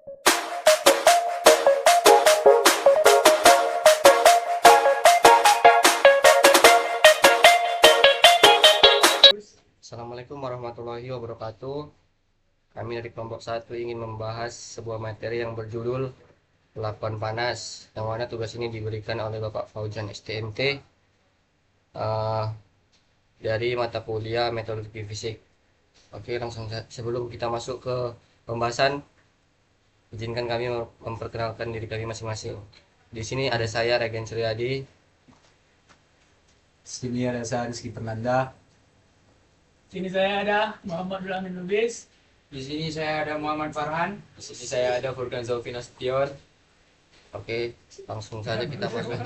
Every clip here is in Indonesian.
Assalamualaikum warahmatullahi wabarakatuh. Kami dari kelompok 1 ingin membahas sebuah materi yang berjudul pelakuan panas, yang mana tugas ini diberikan oleh Bapak Fauzan STMT dari mata kuliah metodologi fisik. Oke, langsung sebelum kita masuk ke pembahasan, izinkan kami memperkenalkan diri kami masing-masing. Di sini ada saya Regen Suryadi. Di sini ada saya Rizky Fernanda. Sini saya ada Muhammad Amin Lubis. Di sini saya ada Muhammad Farhan. Di sini saya ada Furkan Zaufi Nasution. Oke, langsung saja kita masuk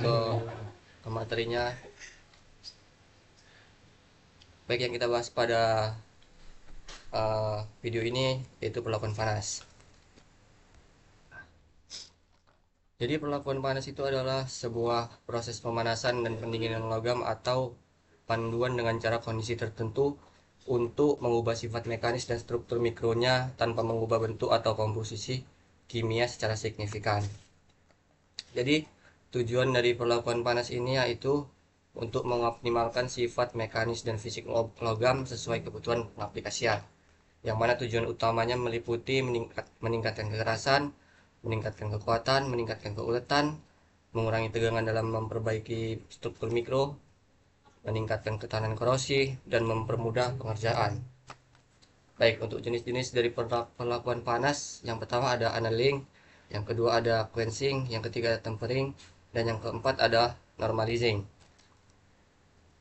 ke materinya. Baik, yang kita bahas pada video ini yaitu pelakuan panas. Jadi pelakuan panas itu adalah sebuah proses pemanasan dan pendinginan logam atau panduan dengan cara kondisi tertentu untuk mengubah sifat mekanis dan struktur mikronya tanpa mengubah bentuk atau komposisi kimia secara signifikan. Jadi tujuan dari pelakuan panas ini yaitu untuk mengoptimalkan sifat mekanis dan fisik logam sesuai kebutuhan pengaplikasian, yang mana tujuan utamanya meliputi meningkatkan kekerasan, meningkatkan kekuatan, meningkatkan keuletan, mengurangi tegangan dalam memperbaiki struktur mikro, meningkatkan ketahanan korosi, dan mempermudah pengerjaan. Baik, untuk jenis-jenis dari pelakuan panas, yang pertama ada annealing, yang kedua ada quenching, yang ketiga ada tempering, dan yang keempat ada normalizing.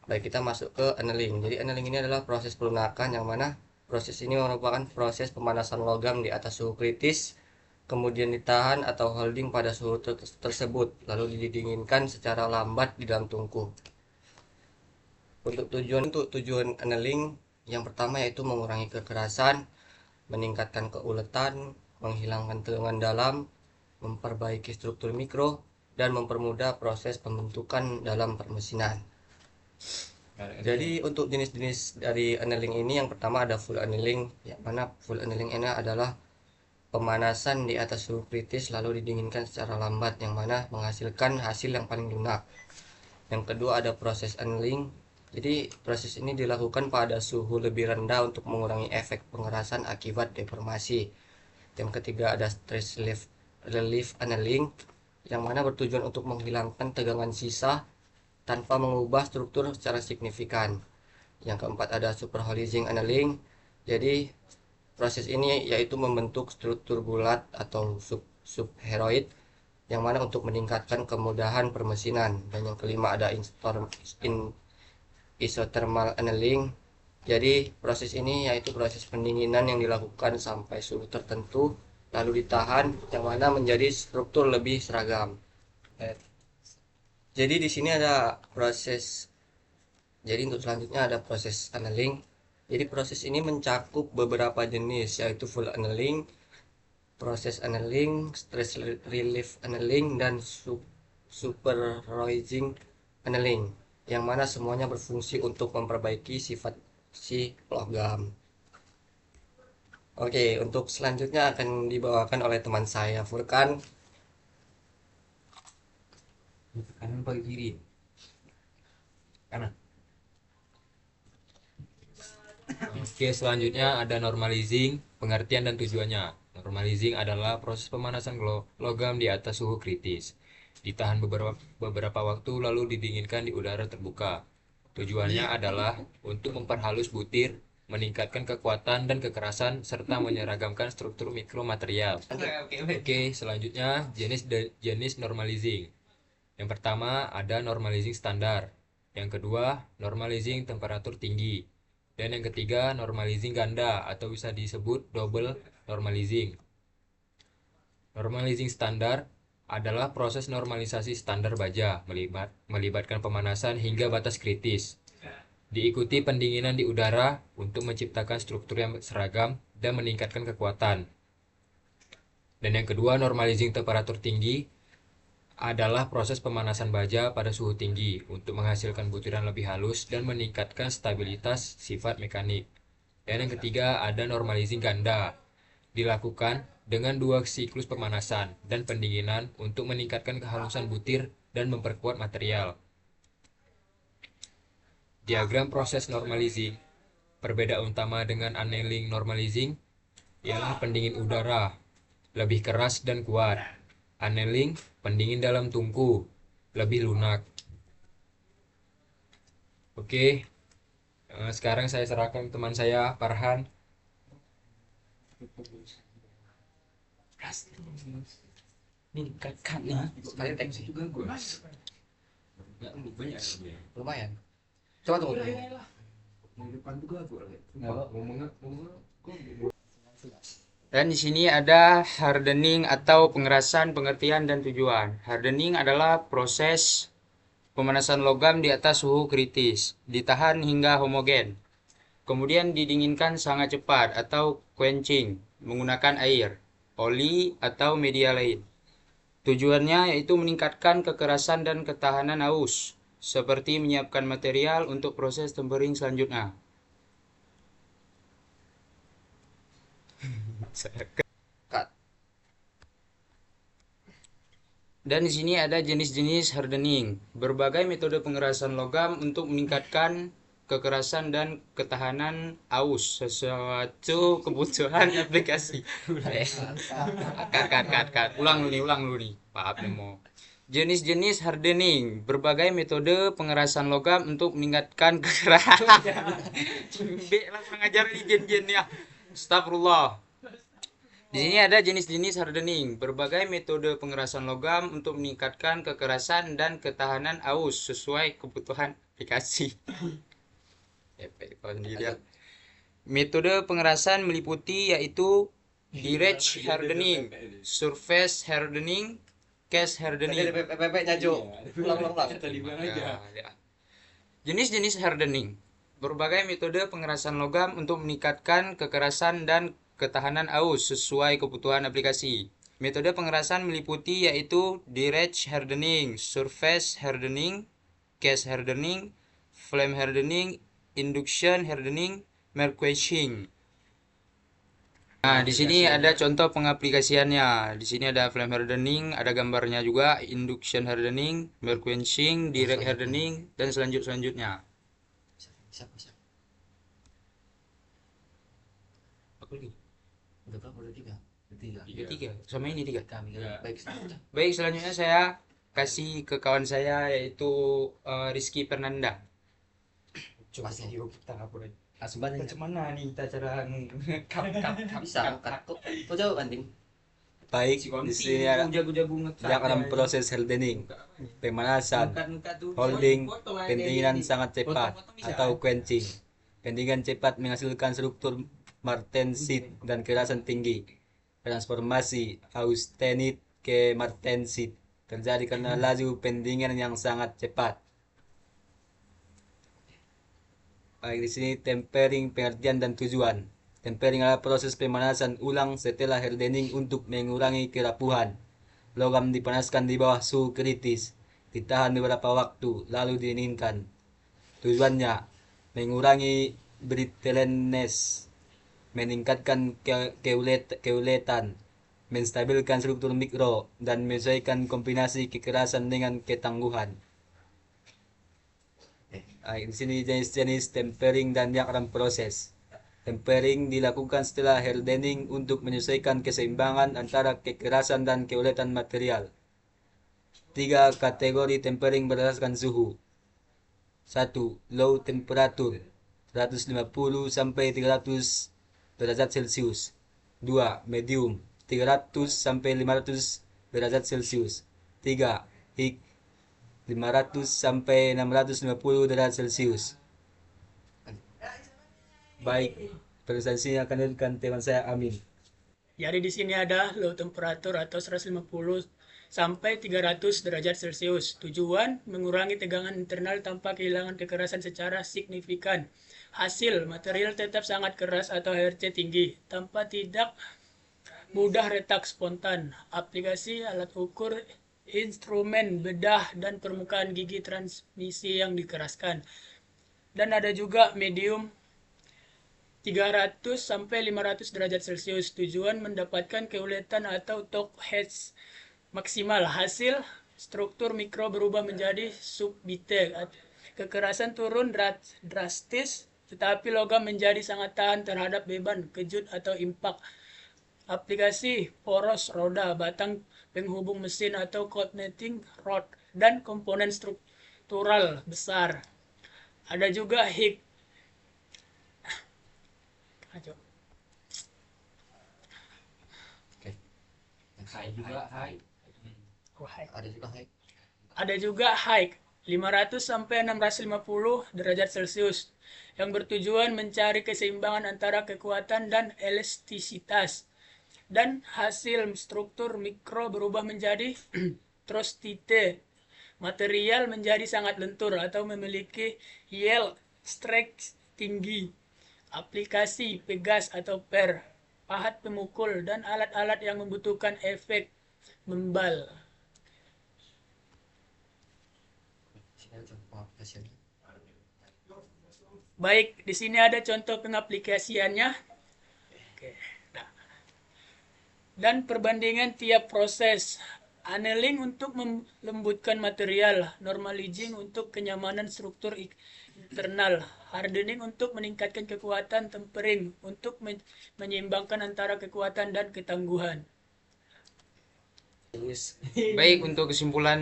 Baik, kita masuk ke annealing. Jadi annealing ini adalah proses pelunakan, yang mana proses ini merupakan proses pemanasan logam di atas suhu kritis, kemudian ditahan atau holding pada suhu tersebut, lalu didinginkan secara lambat di dalam tungku. Untuk tujuan annealing, yang pertama yaitu mengurangi kekerasan, meningkatkan keuletan, menghilangkan tegangan dalam, memperbaiki struktur mikro, dan mempermudah proses pembentukan dalam permesinan. Jadi untuk jenis-jenis dari annealing ini, yang pertama ada full annealing, yang mana full annealing ini adalah pemanasan di atas suhu kritis lalu didinginkan secara lambat, yang mana menghasilkan hasil yang paling lunak. Yang kedua ada proses annealing. Jadi proses ini dilakukan pada suhu lebih rendah untuk mengurangi efek pengerasan akibat deformasi. Yang ketiga ada stress relief annealing, yang mana bertujuan untuk menghilangkan tegangan sisa tanpa mengubah struktur secara signifikan. Yang keempat ada superholizing annealing. Jadi proses ini yaitu membentuk struktur bulat atau subheroid, yang mana untuk meningkatkan kemudahan permesinan. Dan yang kelima ada isothermal annealing. Jadi proses ini yaitu proses pendinginan yang dilakukan sampai suhu tertentu lalu ditahan, yang mana menjadi struktur lebih seragam. Jadi di sini ada proses. Jadi untuk selanjutnya ada proses annealing. Jadi proses ini mencakup beberapa jenis, yaitu full annealing, proses annealing, stress relief annealing, dan superholizing annealing, yang mana semuanya berfungsi untuk memperbaiki sifat si logam. Oke, untuk selanjutnya akan dibawakan oleh teman saya Furkan. Kanan apa kiri? Kanan. Oke, selanjutnya ada normalizing, pengertian dan tujuannya. Normalizing adalah proses pemanasan logam di atas suhu kritis. Ditahan beberapa waktu lalu didinginkan di udara terbuka. Tujuannya adalah untuk memperhalus butir, meningkatkan kekuatan dan kekerasan, serta menyeragamkan struktur mikromaterial. Oke, selanjutnya jenis normalizing. Yang pertama ada normalizing standar. Yang kedua normalizing temperatur tinggi. Dan yang ketiga normalizing ganda atau bisa disebut double normalizing. Normalizing standar adalah proses normalisasi standar baja melibatkan pemanasan hingga batas kritis. Diikuti pendinginan di udara untuk menciptakan struktur yang seragam dan meningkatkan kekuatan. Dan yang kedua normalizing temperatur tinggi adalah proses pemanasan baja pada suhu tinggi untuk menghasilkan butiran lebih halus dan meningkatkan stabilitas sifat mekanik. Dan yang ketiga ada normalizing ganda. dilakukan dengan 2 siklus pemanasan dan pendinginan untuk meningkatkan kehalusan butir dan memperkuat material. Diagram proses normalizing. Perbedaan utama dengan annealing normalizing ialah pendingin udara lebih keras dan kuat. Annealing pendingin dalam tungku lebih lunak. Oke, sekarang saya serahkan teman saya Farhan. Sekali teks juga gue. Lumayan. Coba tunggu dulu. Dan di sini ada hardening atau pengerasan, pengertian dan tujuan. Hardening adalah proses pemanasan logam di atas suhu kritis, ditahan hingga homogen. Kemudian didinginkan sangat cepat atau quenching menggunakan air, oli atau media lain. Tujuannya yaitu meningkatkan kekerasan dan ketahanan aus, seperti menyiapkan material untuk proses tempering selanjutnya. Dan di sini ada jenis-jenis hardening. Berbagai metode pengerasan logam untuk meningkatkan kekerasan dan ketahanan aus sesuatu kebutuhan aplikasi. Ulang dulu nih. Maaf mau. Jenis-jenis hardening. Berbagai metode pengerasan logam untuk meningkatkan kekerasan. Langsung ngajar di jen-jen ya. Astagfirullah. Di sini ada jenis-jenis hardening, berbagai metode pengerasan logam untuk meningkatkan kekerasan dan ketahanan aus sesuai kebutuhan aplikasi. Metode pengerasan meliputi yaitu direct hardening, surface hardening, case hardening. Jenis-jenis hardening, berbagai metode pengerasan logam untuk meningkatkan kekerasan dan ketahanan aus sesuai kebutuhan aplikasi. Metode pengerasan meliputi yaitu direct hardening, surface hardening, case hardening, flame hardening, induction hardening, quenching. Nah, di sini ada contoh pengaplikasiannya. Di sini ada flame hardening, ada gambarnya juga, induction hardening, quenching, direct hardening, dan selanjutnya. Apa lagi? Tiga. Sama ini tiga. Baik, selanjutnya saya kasih ke kawan saya yaitu Rizky Fernanda. Masih di kita apa lagi? Macam mana nih kita cara bisa kok jauh banding. Baik, di sini ada dalam proses hardening, pemanasan, holding, pendinginan sangat cepat atau quenching. Pendinginan cepat menghasilkan struktur martensit dan kekerasan tinggi. Transformasi austenit ke martensit terjadi karena laju pendinginan yang sangat cepat. Baik, di sini tempering, pengertian dan tujuan. Tempering adalah proses pemanasan ulang setelah hardening untuk mengurangi kerapuhan. Logam dipanaskan di bawah suhu kritis, ditahan beberapa waktu, lalu didinginkan. Tujuannya mengurangi brittleness, meningkatkan keuletan, menstabilkan struktur mikro, dan menyesuaikan kombinasi kekerasan dengan ketangguhan. Di sini jenis-jenis tempering dan diagram proses. Tempering dilakukan setelah hardening untuk menyesuaikan keseimbangan antara kekerasan dan keuletan material. 3 kategori tempering berdasarkan suhu. 1. Low temperature 150 sampai 300 derajat Celcius. 2. Medium 300 sampai 500 derajat Celcius. 3. High 500 sampai 650 derajat Celcius. Baik, presentasinya akan dilakukan teman saya Amin. Jadi di sini ada low temperature atau 150 sampai 300 derajat Celcius. Tujuan mengurangi tegangan internal tanpa kehilangan kekerasan secara signifikan. Hasil material tetap sangat keras atau HRC tinggi tanpa tidak mudah retak spontan. Aplikasi alat ukur, instrumen, bedah, dan permukaan gigi transmisi yang dikeraskan. Dan ada juga medium 300 sampai 500 derajat Celcius. Tujuan mendapatkan keuletan atau torque head maksimal. Hasil struktur mikro berubah menjadi subbite. Kekerasan turun drastis, tetapi logam menjadi sangat tahan terhadap beban, kejut atau impak. Aplikasi poros roda, batang penghubung mesin atau coordinating rod, dan komponen struktural besar. Ada juga HIG. Oke. Ada juga high. Ada juga high 500 sampai 650 derajat Celcius yang bertujuan mencari keseimbangan antara kekuatan dan elastisitas. Dan hasil struktur mikro berubah menjadi trostite. Material menjadi sangat lentur atau memiliki yield strength tinggi. Aplikasi pegas atau per, pahat pemukul, dan alat-alat yang membutuhkan efek membal. Sini ada contoh aplikasinya. Baik, di sini ada contoh pengaplikasiannya. Oke. Nah. Dan perbandingan tiap proses. Annealing untuk melembutkan material, normalizing untuk kenyamanan struktur internal, hardening untuk meningkatkan kekuatan, tempering untuk menyeimbangkan antara kekuatan dan ketangguhan. Baik, untuk kesimpulan,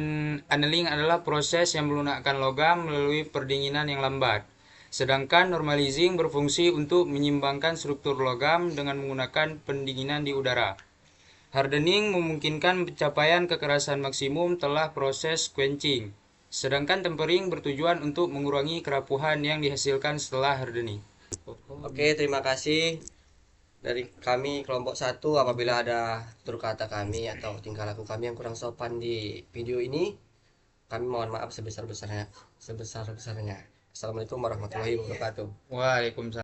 annealing adalah proses yang melunakkan logam melalui pendinginan yang lambat. Sedangkan normalizing berfungsi untuk menyeimbangkan struktur logam dengan menggunakan pendinginan di udara. Hardening memungkinkan pencapaian kekerasan maksimum setelah proses quenching. Sedangkan tempering bertujuan untuk mengurangi kerapuhan yang dihasilkan setelah hardening. Oke, terima kasih dari kami kelompok 1. Apabila ada tutur kata kami atau tingkah laku kami yang kurang sopan di video ini, kami mohon maaf sebesar-besarnya. Assalamualaikum warahmatullahi wabarakatuh. Waalaikumsalam.